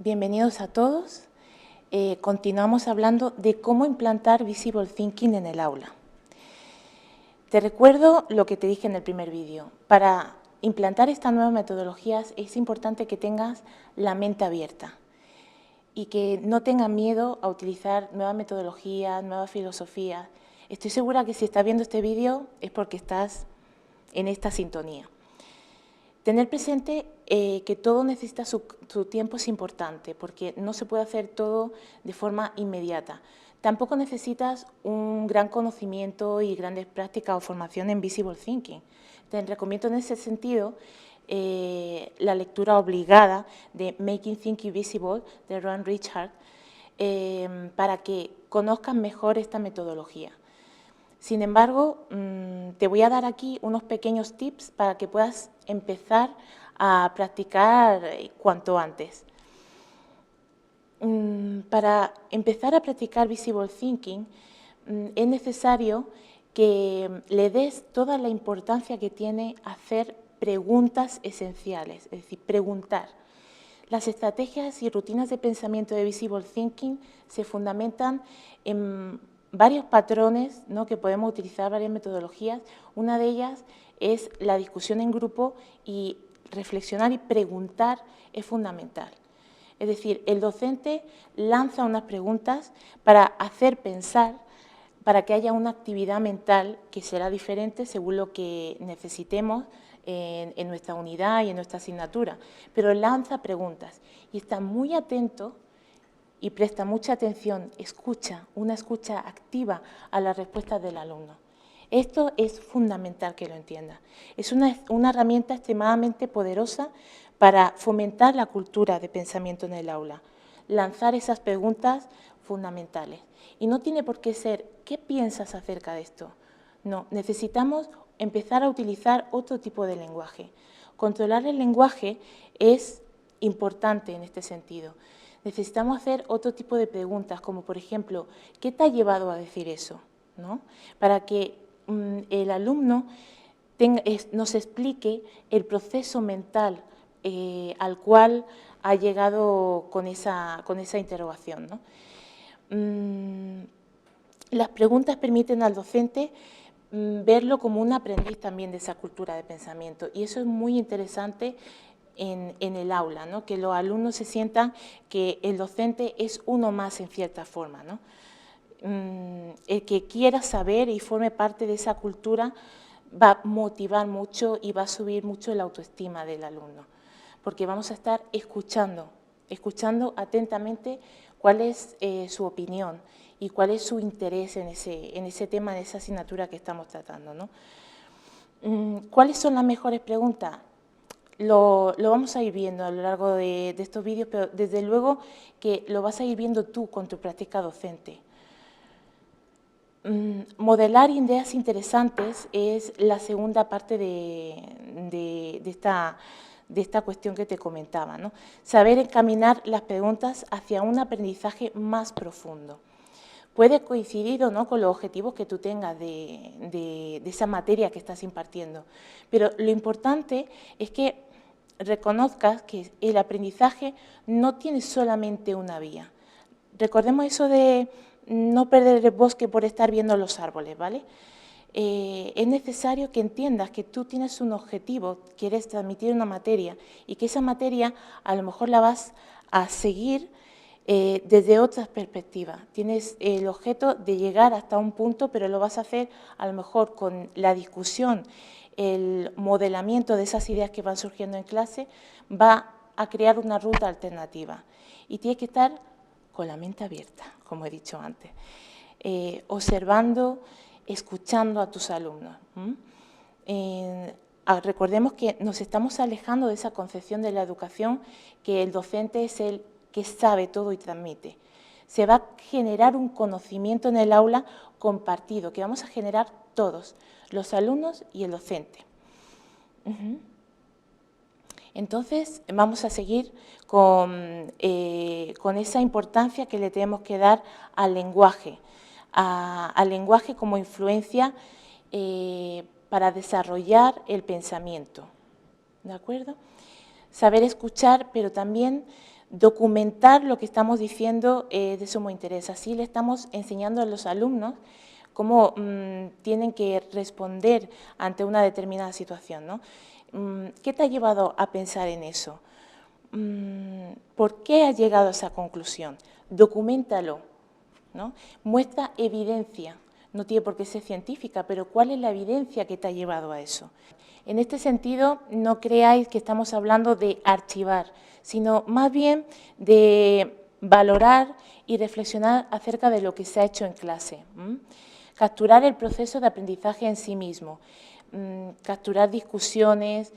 Bienvenidos a todos. Continuamos hablando de cómo implantar Visible Thinking en el aula. Te recuerdo lo que te dije en el primer vídeo. Para implantar estas nuevas metodologías es importante que tengas la mente abierta y que no tengas miedo a utilizar nuevas metodologías, nuevas filosofías. Estoy segura que si estás viendo este vídeo es porque estás en esta sintonía. Tener presente que todo necesita su tiempo es importante, porque no se puede hacer todo de forma inmediata. Tampoco necesitas un gran conocimiento y grandes prácticas o formación en Visible Thinking. Te recomiendo en ese sentido la lectura obligada de Making Thinking Visible de Ron Richard para que conozcas mejor esta metodología. Sin embargo, te voy a dar aquí unos pequeños tips para que puedas empezar a practicar cuanto antes. Para empezar a practicar Visible Thinking, es necesario que le des toda la importancia que tiene hacer preguntas esenciales, es decir, preguntar. Las estrategias y rutinas de pensamiento de Visible Thinking se fundamentan en varios patrones, ¿no?, que podemos utilizar, varias metodologías. Una de ellas es la discusión en grupo, y reflexionar y preguntar es fundamental. Es decir, el docente lanza unas preguntas para hacer pensar, para que haya una actividad mental que será diferente según lo que necesitemos en nuestra unidad y en nuestra asignatura. Pero lanza preguntas y está muy atento y presta mucha atención, escucha, una escucha activa a las respuestas del alumno. Esto es fundamental que lo entienda. Es una herramienta extremadamente poderosa para fomentar la cultura de pensamiento en el aula. Lanzar esas preguntas fundamentales. Y no tiene por qué ser, ¿qué piensas acerca de esto? No, necesitamos empezar a utilizar otro tipo de lenguaje. Controlar el lenguaje es importante en este sentido. Necesitamos hacer otro tipo de preguntas, como por ejemplo, ¿qué te ha llevado a decir eso?, ¿no? Para que el alumno nos explique el proceso mental al cual ha llegado con esa interrogación, ¿no? Las preguntas permiten al docente verlo como un aprendiz también de esa cultura de pensamiento, y eso es muy interesante en el aula, ¿no?, que los alumnos se sientan que el docente es uno más en cierta forma, ¿no? El que quiera saber y forme parte de esa cultura va a motivar mucho y va a subir mucho la autoestima del alumno, porque vamos a estar escuchando atentamente cuál es su opinión y cuál es su interés en ese tema, en esa asignatura que estamos tratando, ¿no? ¿Cuáles son las mejores preguntas? Lo vamos a ir viendo a lo largo de estos vídeos, pero desde luego que lo vas a ir viendo tú con tu práctica docente. Modelar ideas interesantes es la segunda parte de esta cuestión que te comentaba, ¿no? Saber encaminar las preguntas hacia un aprendizaje más profundo. Puede coincidir o no con los objetivos que tú tengas de esa materia que estás impartiendo, pero lo importante es que reconozcas que el aprendizaje no tiene solamente una vía. Recordemos eso de no perder el bosque por estar viendo los árboles, ¿vale? Es necesario que entiendas que tú tienes un objetivo, quieres transmitir una materia, y que esa materia a lo mejor la vas a seguir desde otras perspectivas. Tienes el objeto de llegar hasta un punto, pero lo vas a hacer a lo mejor con la discusión, el modelamiento de esas ideas que van surgiendo en clase, va a crear una ruta alternativa. Y tienes que estar con la mente abierta, como he dicho antes, observando, escuchando a tus alumnos. Recordemos que nos estamos alejando de esa concepción de la educación, que el docente es el que sabe todo y transmite. Se va a generar un conocimiento en el aula compartido, que vamos a generar todos, los alumnos y el docente. Entonces, vamos a seguir con esa importancia que le tenemos que dar al lenguaje como influencia para desarrollar el pensamiento, ¿de acuerdo? Saber escuchar, pero también Documentar lo que estamos diciendo es de sumo interés. Así le estamos enseñando a los alumnos cómo tienen que responder ante una determinada situación, ¿no? ¿Qué te ha llevado a pensar en eso? ¿Por qué has llegado a esa conclusión? Documéntalo, ¿no? Muestra evidencia. No tiene por qué ser científica, pero ¿cuál es la evidencia que te ha llevado a eso? En este sentido, no creáis que estamos hablando de archivar, sino más bien de valorar y reflexionar acerca de lo que se ha hecho en clase. Capturar el proceso de aprendizaje en sí mismo, capturar discusiones,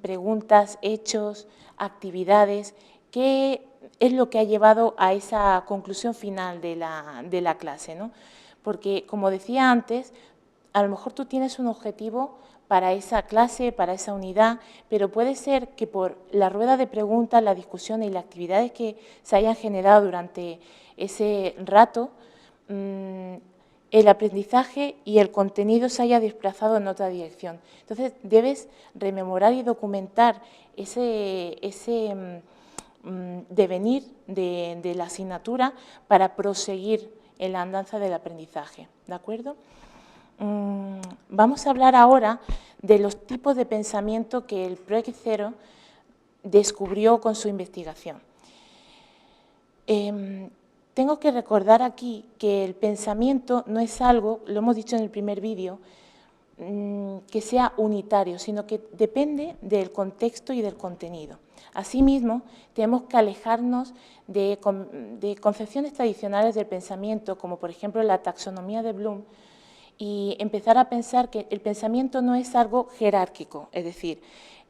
preguntas, hechos, actividades, qué es lo que ha llevado a esa conclusión final de la clase, ¿no? Porque, como decía antes, a lo mejor tú tienes un objetivo para esa clase, para esa unidad, pero puede ser que por la rueda de preguntas, la discusión y las actividades que se hayan generado durante ese rato, el aprendizaje y el contenido se haya desplazado en otra dirección. Entonces, debes rememorar y documentar ese devenir de la asignatura para proseguir en la andanza del aprendizaje, ¿de acuerdo? Vamos a hablar ahora de los tipos de pensamiento que el Project Zero descubrió con su investigación. Tengo que recordar aquí que el pensamiento no es algo, lo hemos dicho en el primer vídeo, que sea unitario, sino que depende del contexto y del contenido. Asimismo, tenemos que alejarnos de concepciones tradicionales del pensamiento, como por ejemplo la taxonomía de Bloom, y empezar a pensar que el pensamiento no es algo jerárquico, es decir,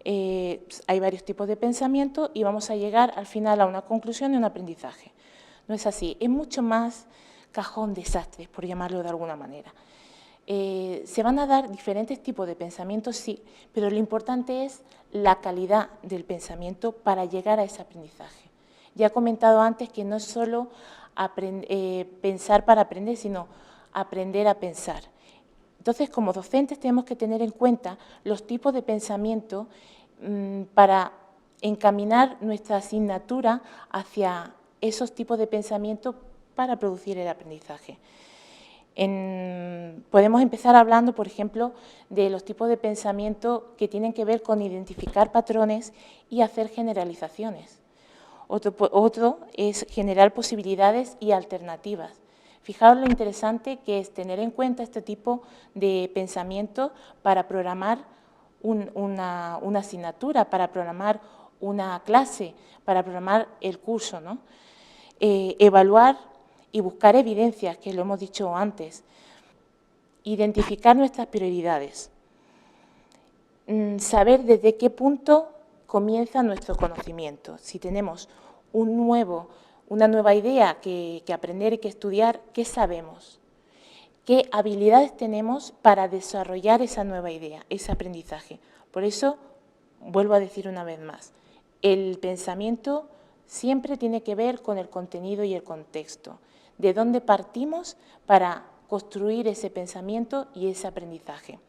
hay varios tipos de pensamiento y vamos a llegar al final a una conclusión y un aprendizaje. No es así, es mucho más cajón desastre, por llamarlo de alguna manera. Se van a dar diferentes tipos de pensamientos, sí, pero lo importante es la calidad del pensamiento para llegar a ese aprendizaje. Ya he comentado antes que no es solo pensar para aprender, sino aprender a pensar. Entonces, como docentes tenemos que tener en cuenta los tipos de pensamiento para encaminar nuestra asignatura hacia esos tipos de pensamiento para producir el aprendizaje. Podemos empezar hablando, por ejemplo, de los tipos de pensamiento que tienen que ver con identificar patrones y hacer generalizaciones. Otro es generar posibilidades y alternativas. Fijaos lo interesante que es tener en cuenta este tipo de pensamiento para programar una asignatura, para programar una clase, para programar el curso, ¿no? Evaluar y buscar evidencias, que lo hemos dicho antes. Identificar nuestras prioridades. Saber desde qué punto comienza nuestro conocimiento. Si tenemos una nueva idea que aprender y que estudiar, ¿qué sabemos? ¿Qué habilidades tenemos para desarrollar esa nueva idea, ese aprendizaje? Por eso, vuelvo a decir una vez más, el pensamiento siempre tiene que ver con el contenido y el contexto. De dónde partimos para construir ese pensamiento y ese aprendizaje.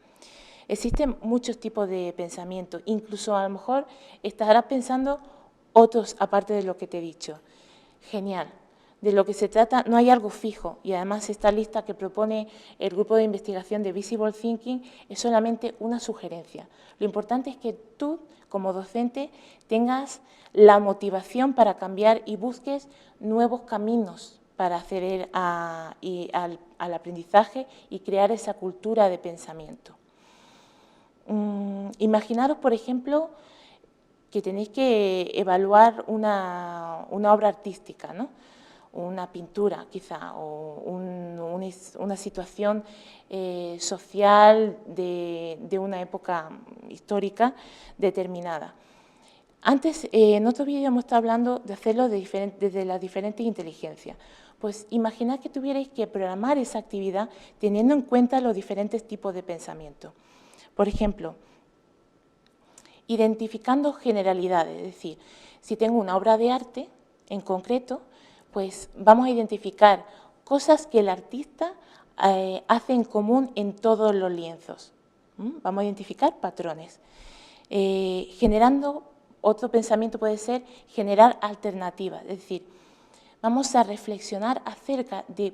Existen muchos tipos de pensamiento, incluso a lo mejor estarás pensando otros aparte de lo que te he dicho. Genial. De lo que se trata no hay algo fijo y además esta lista que propone el grupo de investigación de Visible Thinking es solamente una sugerencia. Lo importante es que tú, como docente, tengas la motivación para cambiar y busques nuevos caminos para acceder al aprendizaje y crear esa cultura de pensamiento. Imaginaros, por ejemplo, que tenéis que evaluar una obra artística, ¿no? Una pintura quizá, o una situación social de una época histórica determinada. Antes, en otro vídeo hemos estado hablando de hacerlo desde las diferentes inteligencias. Pues imaginad que tuvierais que programar esa actividad teniendo en cuenta los diferentes tipos de pensamiento. Por ejemplo, identificando generalidades, es decir, si tengo una obra de arte en concreto, pues vamos a identificar cosas que el artista hace en común en todos los lienzos. Vamos a identificar patrones, generando Otro pensamiento puede ser generar alternativas, es decir, vamos a reflexionar acerca de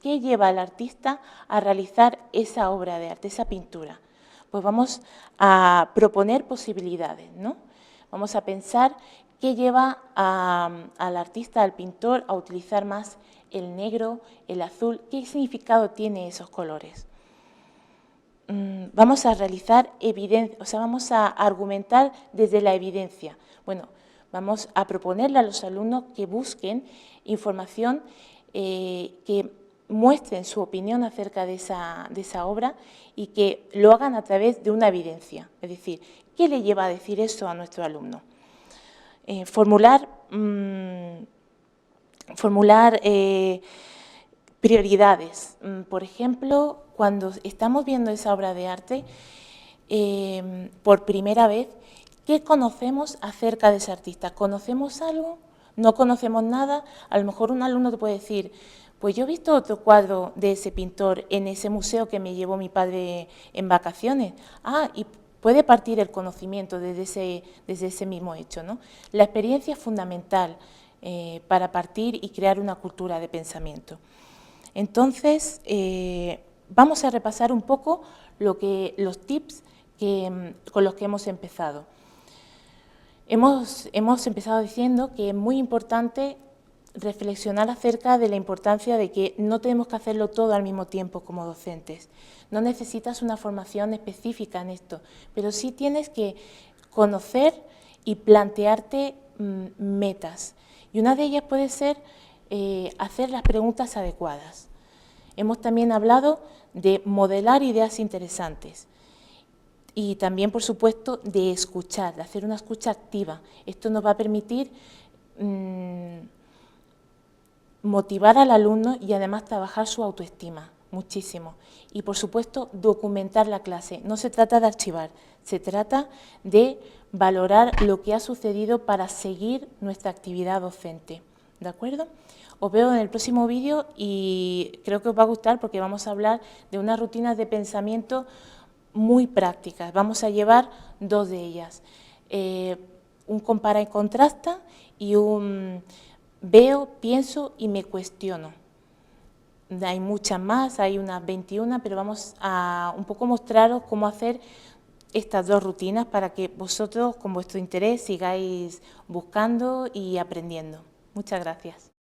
qué lleva al artista a realizar esa obra de arte, esa pintura. Pues vamos a proponer posibilidades, ¿no? Vamos a pensar qué lleva al artista, al pintor, a utilizar más el negro, el azul, qué significado tienen esos colores. Vamos a realizar evidencia, o sea, vamos a argumentar desde la evidencia. Bueno, vamos a proponerle a los alumnos que busquen información, que muestren su opinión acerca de esa obra y que lo hagan a través de una evidencia. Es decir, ¿qué le lleva a decir eso a nuestro alumno? Formular prioridades. Por ejemplo, cuando estamos viendo esa obra de arte, por primera vez, ¿qué conocemos acerca de ese artista? ¿Conocemos algo? ¿No conocemos nada? A lo mejor un alumno te puede decir, pues yo he visto otro cuadro de ese pintor en ese museo que me llevó mi padre en vacaciones. Y puede partir el conocimiento desde ese mismo hecho, ¿no? La experiencia es fundamental para partir y crear una cultura de pensamiento. Entonces, vamos a repasar un poco los tips con los que hemos empezado. Hemos empezado diciendo que es muy importante reflexionar acerca de la importancia de que no tenemos que hacerlo todo al mismo tiempo como docentes. No necesitas una formación específica en esto, pero sí tienes que conocer y plantearte metas. Y una de ellas puede ser hacer las preguntas adecuadas. Hemos también hablado de modelar ideas interesantes y también, por supuesto, de escuchar, de hacer una escucha activa. Esto nos va a permitir motivar al alumno y además trabajar su autoestima muchísimo. Y, por supuesto, documentar la clase. No se trata de archivar, se trata de valorar lo que ha sucedido para seguir nuestra actividad docente. ¿De acuerdo? Os veo en el próximo vídeo y creo que os va a gustar porque vamos a hablar de unas rutinas de pensamiento muy prácticas. Vamos a llevar dos de ellas. Un compara y contrasta y un veo, pienso y me cuestiono. Hay muchas más, hay unas 21, pero vamos a un poco mostraros cómo hacer estas dos rutinas para que vosotros, con vuestro interés, sigáis buscando y aprendiendo. Muchas gracias.